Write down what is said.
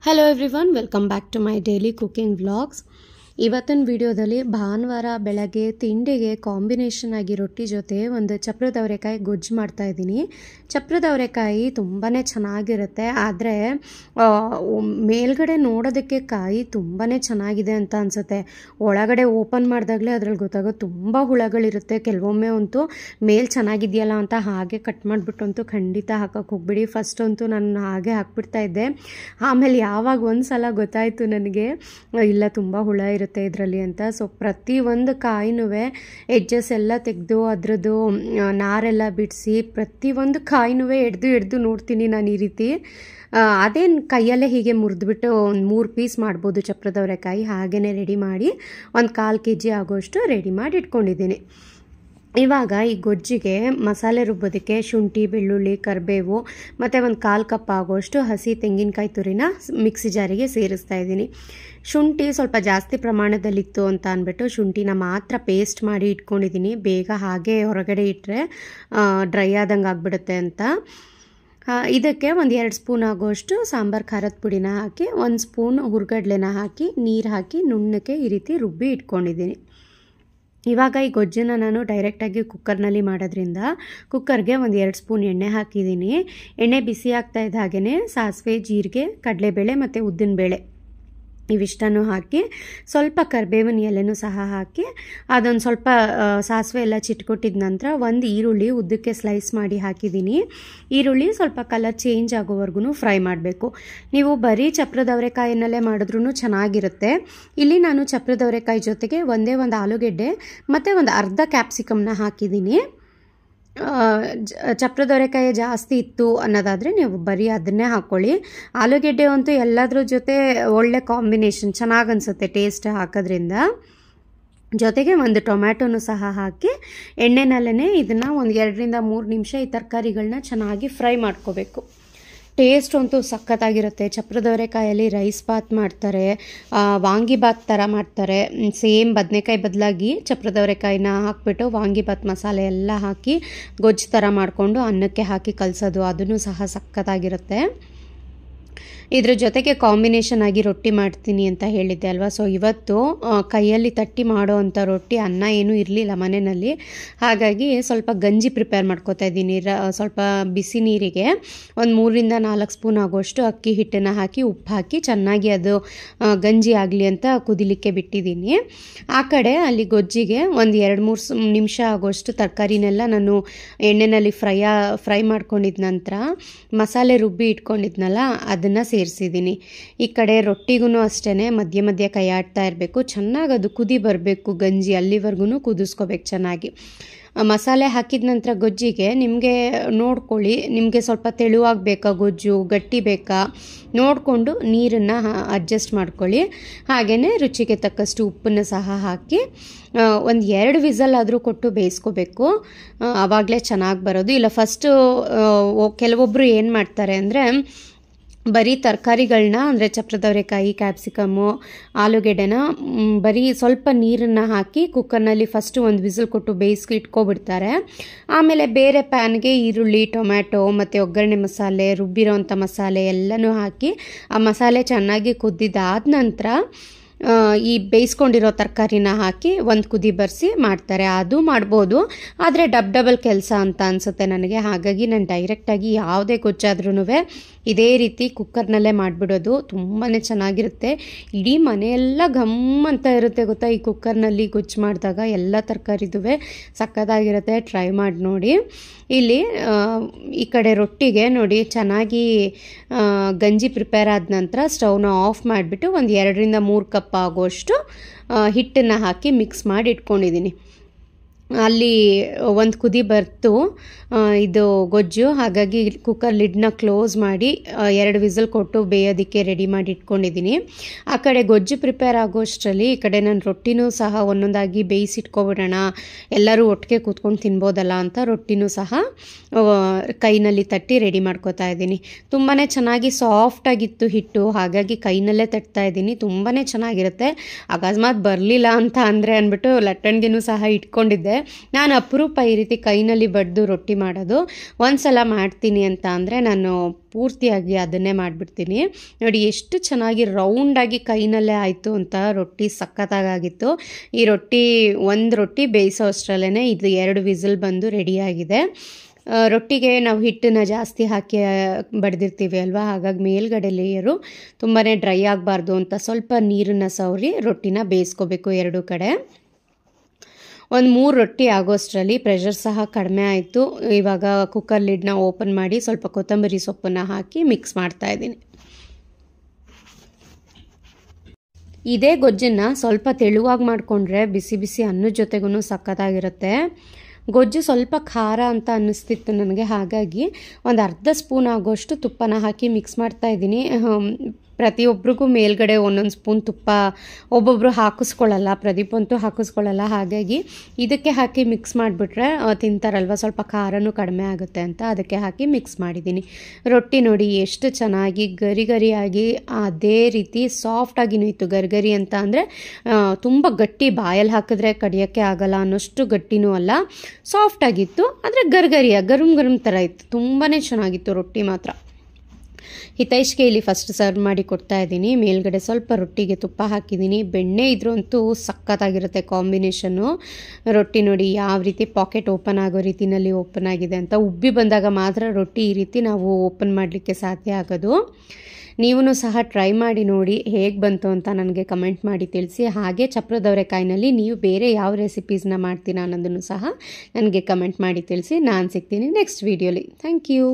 Hello everyone, welcome back to my daily cooking vlogs. ಇವತ್ತಿನ ವಿಡಿಯೋದಲ್ಲಿ ಭಾನುವಾರ ಬೆಳಗ್ಗೆ ತಿಂಡಿಗೆ ಕಾಂಬಿನೇಷನ್ ಆಗಿ ರೊಟ್ಟಿ ಜೊತೆ ಒಂದು ಚಪ್ರದ ಅವರೆಕಾಯಿ ಗೊಜ್ಜು ಮಾಡ್ತಾ ಇದ್ದೀನಿ. ಚಪ್ರದ ಅವರೆಕಾಯಿ ತುಂಬಾನೇ ಚೆನ್ನಾಗಿರುತ್ತೆ, ಆದರೆ ಮೇಲ್ಗಡೆ ನೋಡೋದಕ್ಕೆ ಕಾಯಿ ತುಂಬಾನೇ ಚೆನ್ನಾಗಿದೆ ಅಂತ ಅನ್ಸುತ್ತೆ. ಒಳಗಡೆ ಓಪನ್ ಮಾಡಿದಾಗಲೇ ಅದರಲ್ಲಿ ಗೊತ್ತಾಗೋದು ತುಂಬ ಹುಳಗಳಿರುತ್ತೆ. ಕೆಲವೊಮ್ಮೆ ಅಂತೂ ಮೇಲ್ ಚೆನ್ನಾಗಿದೆಯಲ್ಲ ಅಂತ ಹಾಗೆ ಕಟ್ ಮಾಡಿಬಿಟ್ಟು ಅಂತೂ ಖಂಡಿತ ಹಾಕಕ್ಕೆ ಹೋಗ್ಬಿಡಿ. ಫಸ್ಟ್ ಅಂತೂ ನಾನು ಹಾಗೆ ಹಾಕ್ಬಿಡ್ತಾ ಇದ್ದೆ. ಆಮೇಲೆ ಯಾವಾಗ ಒಂದು ಸಲ ಗೊತ್ತಾಯಿತು ನನಗೆ ಇಲ್ಲ ತುಂಬ ಹುಳ ಇರುತ್ತೆ ಇದರಲ್ಲಿ ಅಂತ. ಸೊ ಪ್ರತಿ ಒಂದು ಕಾಯಿನೂ ಎಡ್ಜಸ್ ಎಲ್ಲ ತೆಗೆದು ಅದರದ್ದು ನಾರೆಲ್ಲ ಬಿಡಿಸಿ ಪ್ರತಿ ಒಂದು ಕಾಯಿನೂ ಎಡ್ದು ನೋಡ್ತೀನಿ ನಾನು ಈ ರೀತಿ. ಅದೇನು ಕೈಯಲ್ಲೇ ಹೀಗೆ ಮುರಿದ್ಬಿಟ್ಟು ಒಂದು 3 ಪೀಸ್ ಮಾಡ್ಬೋದು ಚಪ್ರದ ಅವರೆಕಾಯಿ. ಹಾಗೆಯೇ ರೆಡಿ ಮಾಡಿ ಒಂದು 1/4 kg ಆಗೋಷ್ಟು ರೆಡಿ ಮಾಡಿ ಇಟ್ಕೊಂಡಿದ್ದೀನಿ. ಇವಾಗ ಈ ಗೊಜ್ಜಿಗೆ ಮಸಾಲೆ ರುಬ್ಬೋದಕ್ಕೆ ಶುಂಠಿ, ಬೆಳ್ಳುಳ್ಳಿ, ಕರಿಬೇವು ಮತ್ತು ಒಂದು 1/4 ಕಪ್ ಆಗೋಷ್ಟು ಹಸಿ ತೆಂಗಿನಕಾಯಿ ತುರಿನ ಮಿಕ್ಸಿ ಜಾರಿಗೆ ಸೇರಿಸ್ತಾ ಇದ್ದೀನಿ. ಶುಂಠಿ ಸ್ವಲ್ಪ ಜಾಸ್ತಿ ಪ್ರಮಾಣದಲ್ಲಿತ್ತು ಅಂತ ಅಂದ್ಬಿಟ್ಟು ಶುಂಠಿನ ಮಾತ್ರ ಪೇಸ್ಟ್ ಮಾಡಿ ಇಟ್ಕೊಂಡಿದ್ದೀನಿ. ಬೇಗ ಹಾಗೆ ಹೊರಗಡೆ ಇಟ್ಟರೆ ಡ್ರೈ ಆದಂಗೆ ಆಗಿಬಿಡುತ್ತೆ ಅಂತ. ಇದಕ್ಕೆ ಒಂದು 2 ಸ್ಪೂನ್ ಆಗೋಷ್ಟು ಸಾಂಬಾರು ಖಾರದ ಪುಡಿನ ಹಾಕಿ 1 ಸ್ಪೂನ್ ಹುರ್ಗಡ್ಲೆನ ಹಾಕಿ ನೀರು ಹಾಕಿ ನುಣ್ಣಕ್ಕೆ ಈ ರೀತಿ ರುಬ್ಬಿ ಇಟ್ಕೊಂಡಿದ್ದೀನಿ. ಇವಾಗ ಈ ಗೊಜ್ಜನ್ನು ನಾನು ಡೈರೆಕ್ಟಾಗಿ ಕುಕ್ಕರ್ನಲ್ಲಿ ಮಾಡೋದ್ರಿಂದ ಕುಕ್ಕರ್ಗೆ ಒಂದು 2 ಸ್ಪೂನ್ ಎಣ್ಣೆ ಹಾಕಿದ್ದೀನಿ. ಎಣ್ಣೆ ಬಿಸಿ ಆಗ್ತಾ ಇದ್ದ ಹಾಗೆಯೇ ಸಾಸಿವೆ, ಜೀರಿಗೆ, ಕಡಲೆಬೇಳೆ ಮತ್ತು ಉದ್ದಿನಬೇಳೆ ಇವಿಷ್ಟನ್ನು ಹಾಕಿ ಸ್ವಲ್ಪ ಕರಿಬೇವಿನ ಎಲೆನೂ ಸಹ ಹಾಕಿ ಅದೊಂದು ಸ್ವಲ್ಪ ಸಾಸಿವೆ ಎಲ್ಲ ಚಿಟ್ಕೊಟ್ಟಿದ ನಂತರ ಒಂದು ಈರುಳ್ಳಿ ಉದ್ದಕ್ಕೆ ಸ್ಲೈಸ್ ಮಾಡಿ ಹಾಕಿದ್ದೀನಿ. ಈರುಳ್ಳಿ ಸ್ವಲ್ಪ ಕಲರ್ ಚೇಂಜ್ ಆಗೋವರೆಗೂ ಫ್ರೈ ಮಾಡಬೇಕು. ನೀವು ಬರೀ ಚಪ್ರದ ಅವರೆಕಾಯಿನಲ್ಲೇ ಮಾಡಿದ್ರೂ ಚೆನ್ನಾಗಿರುತ್ತೆ. ಇಲ್ಲಿ ನಾನು ಚಪ್ರದ ಅವರೆಕಾಯಿ ಜೊತೆಗೆ ಒಂದೇ ಒಂದು ಆಲೂಗೆಡ್ಡೆ ಮತ್ತು ಒಂದು ಅರ್ಧ ಕ್ಯಾಪ್ಸಿಕಮ್ನ ಹಾಕಿದ್ದೀನಿ. ಚಪ್ರದ ಅವರೆಕಾಯಿ ಜಾಸ್ತಿ ಇತ್ತು ಅನ್ನೋದಾದರೆ ನೀವು ಬರೀ ಅದನ್ನೇ ಹಾಕ್ಕೊಳ್ಳಿ. ಆಲೂಗೆಡ್ಡೆ ಅಂತೂ ಎಲ್ಲದ್ರ ಜೊತೆ ಒಳ್ಳೆ ಕಾಂಬಿನೇಷನ್, ಚೆನ್ನಾಗಿ ಅನಿಸುತ್ತೆ ಟೇಸ್ಟ್ ಹಾಕೋದ್ರಿಂದ. ಜೊತೆಗೆ ಒಂದು ಟೊಮ್ಯಾಟೊನೂ ಸಹ ಹಾಕಿ ಎಣ್ಣೆನಲ್ಲೇ ಇದನ್ನು ಒಂದು 2 ರಿಂದ 3 ನಿಮಿಷ ಈ ತರಕಾರಿಗಳನ್ನ ಚೆನ್ನಾಗಿ ಫ್ರೈ ಮಾಡ್ಕೋಬೇಕು. ಟೇಸ್ಟ್ ಅಂತೂ ಸಖತ್ತಾಗಿರುತ್ತೆ. ಚಪ್ರದ ಅವರೆಕಾಯಲ್ಲಿ ರೈಸ್ ಬಾತ್ ಮಾಡ್ತಾರೆ, ವಾಂಗಿಬಾತ್ ಥರ ಮಾಡ್ತಾರೆ. ಸೇಮ್ ಬದನೆಕಾಯಿ ಬದಲಾಗಿ ಚಪ್ರದ ಅವರೆಕಾಯಿನ ಹಾಕ್ಬಿಟ್ಟು ವಾಂಗಿಬಾತ್ ಮಸಾಲೆ ಎಲ್ಲ ಹಾಕಿ ಗೊಜ್ಜು ಥರ ಮಾಡಿಕೊಂಡು ಅನ್ನಕ್ಕೆ ಹಾಕಿ ಕಲಸೋದು, ಅದನ್ನು ಸಹ ಸಖತ್ತಾಗಿರುತ್ತೆ. ಇದ್ರ ಜೊತೆಗೆ ಕಾಂಬಿನೇಷನ್ ಆಗಿ ರೊಟ್ಟಿ ಮಾಡ್ತೀನಿ ಅಂತ ಹೇಳಿದ್ದೆ ಅಲ್ವಾ. ಸೊ ಇವತ್ತು ಕೈಯಲ್ಲಿ ತಟ್ಟಿ ಮಾಡೋ ಅಂಥ ರೊಟ್ಟಿ, ಅನ್ನ ಏನೂ ಇರಲಿಲ್ಲ ಮನೆಯಲ್ಲಿ. ಹಾಗಾಗಿ ಸ್ವಲ್ಪ ಗಂಜಿ ಪ್ರಿಪೇರ್ ಮಾಡ್ಕೋತಾ ಇದ್ದೀನಿ. ಸ್ವಲ್ಪ ಬಿಸಿ ನೀರಿಗೆ ಒಂದು 3 ರಿಂದ 4 ಸ್ಪೂನ್ ಆಗೋಷ್ಟು ಅಕ್ಕಿ ಹಿಟ್ಟನ್ನು ಹಾಕಿ ಉಪ್ಪು ಹಾಕಿ ಚೆನ್ನಾಗಿ ಅದು ಗಂಜಿ ಆಗಲಿ ಅಂತ ಕುದಿಲಿಕ್ಕೆ ಬಿಟ್ಟಿದ್ದೀನಿ. ಆ ಕಡೆ ಅಲ್ಲಿ ಗೊಜ್ಜಿಗೆ ಒಂದು 2-3 ನಿಮಿಷ ಆಗೋಷ್ಟು ತರಕಾರಿನೆಲ್ಲ ನಾನು ಎಣ್ಣೆಯಲ್ಲಿ ಫ್ರೈ ಮಾಡ್ಕೊಂಡಿದ್ದ ನಂತರ ಮಸಾಲೆ ರುಬ್ಬಿ ಇಟ್ಕೊಂಡಿದ್ನಲ್ಲ ಅದನ್ನು ಸೇರಿಸಿದ್ದೀನಿ. ಈ ಕಡೆ ರೊಟ್ಟಿಗೂ ಅಷ್ಟೇ ಮಧ್ಯ ಮಧ್ಯ ಕೈ ಆಡ್ತಾ ಇರಬೇಕು. ಚೆನ್ನಾಗಿ ಅದು ಕುದಿ ಬರಬೇಕು ಗಂಜಿ, ಅಲ್ಲಿವರೆಗೂ ಕುದಿಸ್ಕೋಬೇಕು ಚೆನ್ನಾಗಿ. ಮಸಾಲೆ ಹಾಕಿದ ನಂತರ ಗೊಜ್ಜಿಗೆ ನಿಮಗೆ ನೋಡ್ಕೊಳ್ಳಿ, ನಿಮಗೆ ಸ್ವಲ್ಪ ತೆಳುವಾಗಿ ಬೇಕಾ ಗೊಜ್ಜು, ಗಟ್ಟಿ ಬೇಕಾ ನೋಡಿಕೊಂಡು ನೀರನ್ನು ಅಡ್ಜಸ್ಟ್ ಮಾಡ್ಕೊಳ್ಳಿ. ಹಾಗೆಯೇ ರುಚಿಗೆ ತಕ್ಕಷ್ಟು ಉಪ್ಪನ್ನು ಸಹ ಹಾಕಿ ಒಂದು 2 ವಿಸಲ್ ಆದರೂ ಕೊಟ್ಟು ಬೇಯಿಸ್ಕೋಬೇಕು. ಆವಾಗಲೇ ಚೆನ್ನಾಗಿ ಬರೋದು. ಇಲ್ಲ ಫಸ್ಟು ಕೆಲವೊಬ್ಬರು ಏನು ಮಾಡ್ತಾರೆ ಅಂದರೆ ಬರೀ ತರಕಾರಿಗಳನ್ನ ಅಂದರೆ ಚಪ್ರದ ಅವರೆಕಾಯಿ, ಕ್ಯಾಪ್ಸಿಕಮ್ಮು, ಆಲೂಗೆಡ್ಡೆನ ಬರೀ ಸ್ವಲ್ಪ ನೀರನ್ನು ಹಾಕಿ ಕುಕ್ಕರ್ನಲ್ಲಿ ಫಸ್ಟು ಒಂದು ವಿಸಿಲ್ ಕೊಟ್ಟು ಬೇಯಿಸಿ ಇಟ್ಕೊಬಿಡ್ತಾರೆ. ಆಮೇಲೆ ಬೇರೆ ಪ್ಯಾನ್ಗೆ ಈರುಳ್ಳಿ, ಟೊಮ್ಯಾಟೊ ಮತ್ತು ಒಗ್ಗರಣೆ ಮಸಾಲೆ, ರುಬ್ಬಿರೋಂಥ ಮಸಾಲೆ ಎಲ್ಲನೂ ಹಾಕಿ ಆ ಮಸಾಲೆ ಚೆನ್ನಾಗಿ ಕುದ್ದಿದ್ದಾದ ನಂತರ ಈ ಬೇಯಿಸ್ಕೊಂಡಿರೋ ತರಕಾರಿನ ಹಾಕಿ ಒಂದು ಕುದಿ ಬರೆಸಿ ಮಾಡ್ತಾರೆ. ಅದು ಮಾಡ್ಬೋದು, ಆದರೆ ಡಬಲ್ ಕೆಲಸ ಅಂತ ಅನಿಸುತ್ತೆ ನನಗೆ. ಹಾಗಾಗಿ ನಾನು ಡೈರೆಕ್ಟಾಗಿ ಯಾವುದೇ ಗೊಜ್ಜಾದ್ರೂ ಇದೇ ರೀತಿ ಕುಕ್ಕರ್ನಲ್ಲೇ ಮಾಡಿಬಿಡೋದು. ತುಂಬಾ ಚೆನ್ನಾಗಿರುತ್ತೆ. ಇಡೀ ಮನೆಯೆಲ್ಲ ಘಮ್ ಅಂತ ಇರುತ್ತೆ ಗೊತ್ತಾ ಈ ಕುಕ್ಕರ್ನಲ್ಲಿ ಗೊಜ್ಜು ಮಾಡಿದಾಗ. ಎಲ್ಲ ತರಕಾರಿದು ಸಕ್ಕತ್ತಾಗಿರುತ್ತೆ, ಟ್ರೈ ಮಾಡಿ ನೋಡಿ. ಇಲ್ಲಿ ಈ ಕಡೆ ರೊಟ್ಟಿಗೆ ನೋಡಿ ಚೆನ್ನಾಗಿ ಗಂಜಿ ಪ್ರಿಪೇರ್ ಆದ ನಂತರ ಸ್ಟವ್ನ ಆಫ್ ಮಾಡಿಬಿಟ್ಟು ಒಂದು 2 ರಿಂದ 3 ಕಪ್ ಆಗೋಷ್ಟು ಹಿಟ್ಟನ್ನು ಹಾಕಿ ಮಿಕ್ಸ್ ಮಾಡಿ ಇಟ್ಕೊಂಡಿದ್ದೀನಿ. ಅಲ್ಲಿ ಒಂದು ಕುದಿ ಬರ್ತು ಇದು ಗೊಜ್ಜು. ಹಾಗಾಗಿ ಕುಕ್ಕರ್ ಲಿಡ್ನ ಕ್ಲೋಸ್ ಮಾಡಿ 2 ವಿಸಲ್ ಕೊಟ್ಟು ಬೇಯೋದಕ್ಕೆ ರೆಡಿ ಮಾಡಿ ಇಟ್ಕೊಂಡಿದ್ದೀನಿ. ಆ ಕಡೆ ಗೊಜ್ಜು ಪ್ರಿಪೇರ್ ಆಗೋಷ್ಟರಲ್ಲಿ ಈ ಕಡೆ ನಾನು ರೊಟ್ಟಿನೂ ಸಹ ಒಂದೊಂದಾಗಿ ಬೇಯಿಸಿಟ್ಕೊಬಿಡೋಣ, ಎಲ್ಲರೂ ಒಟ್ಟಿಗೆ ಕೂತ್ಕೊಂಡು ತಿನ್ಬೋದಲ್ಲ ಅಂತ ರೊಟ್ಟಿನೂ ಸಹ ಕೈನಲ್ಲಿ ತಟ್ಟಿ ರೆಡಿ ಮಾಡ್ಕೋತಾ ಇದ್ದೀನಿ. ತುಂಬಾ ಚೆನ್ನಾಗಿ ಸಾಫ್ಟಾಗಿತ್ತು ಹಿಟ್ಟು, ಹಾಗಾಗಿ ಕೈನಲ್ಲೇ ತಟ್ತಾ ಇದ್ದೀನಿ. ತುಂಬಾ ಚೆನ್ನಾಗಿರುತ್ತೆ. ಅಕಸ್ಮಾತ್ ಬರಲಿಲ್ಲ ಅಂತ ಅಂದರೆ ಅಂದ್ಬಿಟ್ಟು ಲಟ್ಟಣಿಗೆನೂ ಸಹ ಇಟ್ಕೊಂಡಿದ್ದೆ. ನಾನು ಅಪರೂಪ ಈ ರೀತಿ ಕೈನಲ್ಲಿ ಬಡ್ದು ರೊಟ್ಟಿ ಮಾಡೋದು. ಒಂದು ಸಲ ಮಾಡ್ತೀನಿ ಅಂತ ಅಂದರೆ ನಾನು ಪೂರ್ತಿಯಾಗಿ ಅದನ್ನೇ ಮಾಡಿಬಿಡ್ತೀನಿ. ನೋಡಿ ಎಷ್ಟು ಚೆನ್ನಾಗಿ ರೌಂಡಾಗಿ ಕೈನಲ್ಲೇ ಆಯಿತು ಅಂತ ರೊಟ್ಟಿ ಸಖತ್ತಾಗಿತ್ತು. ಈ ರೊಟ್ಟಿ ಒಂದು ರೊಟ್ಟಿ ಬೇಯಿಸೋ ಅಷ್ಟರಲ್ಲೇ ಇದು 2 ವಿಸಿಲ್ ಬಂದು ರೆಡಿಯಾಗಿದೆ. ರೊಟ್ಟಿಗೆ ನಾವು ಹಿಟ್ಟನ್ನು ಜಾಸ್ತಿ ಹಾಕಿ ಬಡ್ದಿರ್ತೀವಿ ಅಲ್ವಾ, ಹಾಗಾಗಿ ಮೇಲ್ಗಡೆ ಲೇಯರು ತುಂಬಾ ಡ್ರೈ ಆಗಬಾರ್ದು ಅಂತ ಸ್ವಲ್ಪ ನೀರನ್ನು ಸವರಿ ರೊಟ್ಟಿನ ಬೇಯಿಸ್ಕೋಬೇಕು 2 ಕಡೆ. ಒಂದು 3 ರೊಟ್ಟಿ ಆಗೋಷ್ಟರಲ್ಲಿ ಪ್ರೆಷರ್ ಸಹ ಕಡಿಮೆ ಆಯಿತು. ಇವಾಗ ಕುಕ್ಕರ್ ಲಿಡ್ನ ಓಪನ್ ಮಾಡಿ ಸ್ವಲ್ಪ ಕೊತ್ತಂಬರಿ ಸೊಪ್ಪನ್ನು ಹಾಕಿ ಮಿಕ್ಸ್ ಮಾಡ್ತಾಯಿದ್ದೀನಿ. ಇದೇ ಗೊಜ್ಜನ್ನು ಸ್ವಲ್ಪ ತೆಳುವಾಗಿ ಮಾಡಿಕೊಂಡ್ರೆ ಬಿಸಿ ಬಿಸಿ ಅನ್ನದ ಜೊತೆಗೂ ಸಖತ್ತಾಗಿರುತ್ತೆ. ಗೊಜ್ಜು ಸ್ವಲ್ಪ ಖಾರ ಅಂತ ಅನ್ನಿಸ್ತಿತ್ತು ನನಗೆ, ಹಾಗಾಗಿ ಒಂದು ಅರ್ಧ ಸ್ಪೂನ್ ಆಗೋಷ್ಟು ತುಪ್ಪನ ಹಾಕಿ ಮಿಕ್ಸ್ ಮಾಡ್ತಾಯಿದ್ದೀನಿ. ಪ್ರತಿಯೊಬ್ಬರಿಗೂ ಮೇಲ್ಗಡೆ ಒಂದೊಂದು ಸ್ಪೂನ್ ತುಪ್ಪ ಒಬ್ಬೊಬ್ಬರು ಹಾಕಿಸ್ಕೊಳ್ಳಲ್ಲ, ಪ್ರದೀಪ್ ಅಂತೂ ಹಾಕಿಸ್ಕೊಳ್ಳಲ್ಲ. ಹಾಗಾಗಿ ಇದಕ್ಕೆ ಹಾಕಿ ಮಿಕ್ಸ್ ಮಾಡಿಬಿಟ್ರೆ ತಿಂತಾರಲ್ವ, ಸ್ವಲ್ಪ ಖಾರನೂ ಕಡಿಮೆ ಆಗುತ್ತೆ ಅಂತ ಅದಕ್ಕೆ ಹಾಕಿ ಮಿಕ್ಸ್ ಮಾಡಿದ್ದೀನಿ. ರೊಟ್ಟಿ ನೋಡಿ ಎಷ್ಟು ಚೆನ್ನಾಗಿ ಗರಿ ಗರಿಯಾಗಿ ಅದೇ ರೀತಿ ಸಾಫ್ಟಾಗಿನೂ ಇತ್ತು. ಗರಿ ಅಂತ ಅಂದರೆ ತುಂಬ ಗಟ್ಟಿ, ಬಾಯಲ್ಲಿ ಹಾಕಿದ್ರೆ ಕಡಿಯೋಕ್ಕೆ ಆಗಲ್ಲ ಅನ್ನೋಷ್ಟು ಗಟ್ಟಿನೂ ಅಲ್ಲ, ಸಾಫ್ಟಾಗಿತ್ತು. ಆದರೆ ಗರುಮ್ ಗರುಮ್ ಥರ ಇತ್ತು. ತುಂಬಾ ಚೆನ್ನಾಗಿತ್ತು ರೊಟ್ಟಿ ಮಾತ್ರ. ಹಿತೈಷ್ಗೆ ಇಲ್ಲಿ ಫಸ್ಟ್ ಸರ್ವ್ ಮಾಡಿ ಕೊಡ್ತಾ ಇದ್ದೀನಿ. ಮೇಲ್ಗಡೆ ಸ್ವಲ್ಪ ರೊಟ್ಟಿಗೆ ತುಪ್ಪ ಹಾಕಿದ್ದೀನಿ. ಬೆಣ್ಣೆ ಇದ್ರಂತೂ ಸಖತ್ತಾಗಿರುತ್ತೆ ಕಾಂಬಿನೇಷನ್ನು. ರೊಟ್ಟಿ ನೋಡಿ ಯಾವ ರೀತಿ ಪಾಕೆಟ್ ಓಪನ್ ಆಗೋ ರೀತಿಯಲ್ಲಿ ಓಪನ್ ಆಗಿದೆ ಅಂತ. ಉಬ್ಬಿ ಬಂದಾಗ ಮಾತ್ರ ರೊಟ್ಟಿ ಈ ರೀತಿ ನಾವು ಓಪನ್ ಮಾಡಲಿಕ್ಕೆ ಸಾಧ್ಯ ಆಗೋದು. ನೀವೂ ಸಹ ಟ್ರೈ ಮಾಡಿ ನೋಡಿ ಹೇಗೆ ಬಂತು ಅಂತ ನನಗೆ ಕಮೆಂಟ್ ಮಾಡಿ ತಿಳಿಸಿ. ಹಾಗೆ ಚಪ್ರದವರೆಕಾಯಿನಲ್ಲಿ ನೀವು ಬೇರೆ ಯಾವ ರೆಸಿಪೀಸ್ನ ಮಾಡ್ತೀರಾ ಅನ್ನೋದನ್ನು ಸಹ ನನಗೆ ಕಮೆಂಟ್ ಮಾಡಿ ತಿಳಿಸಿ. ನಾನು ಸಿಗ್ತೀನಿ ನೆಕ್ಸ್ಟ್ ವೀಡಿಯೋಲಿ. Thank you.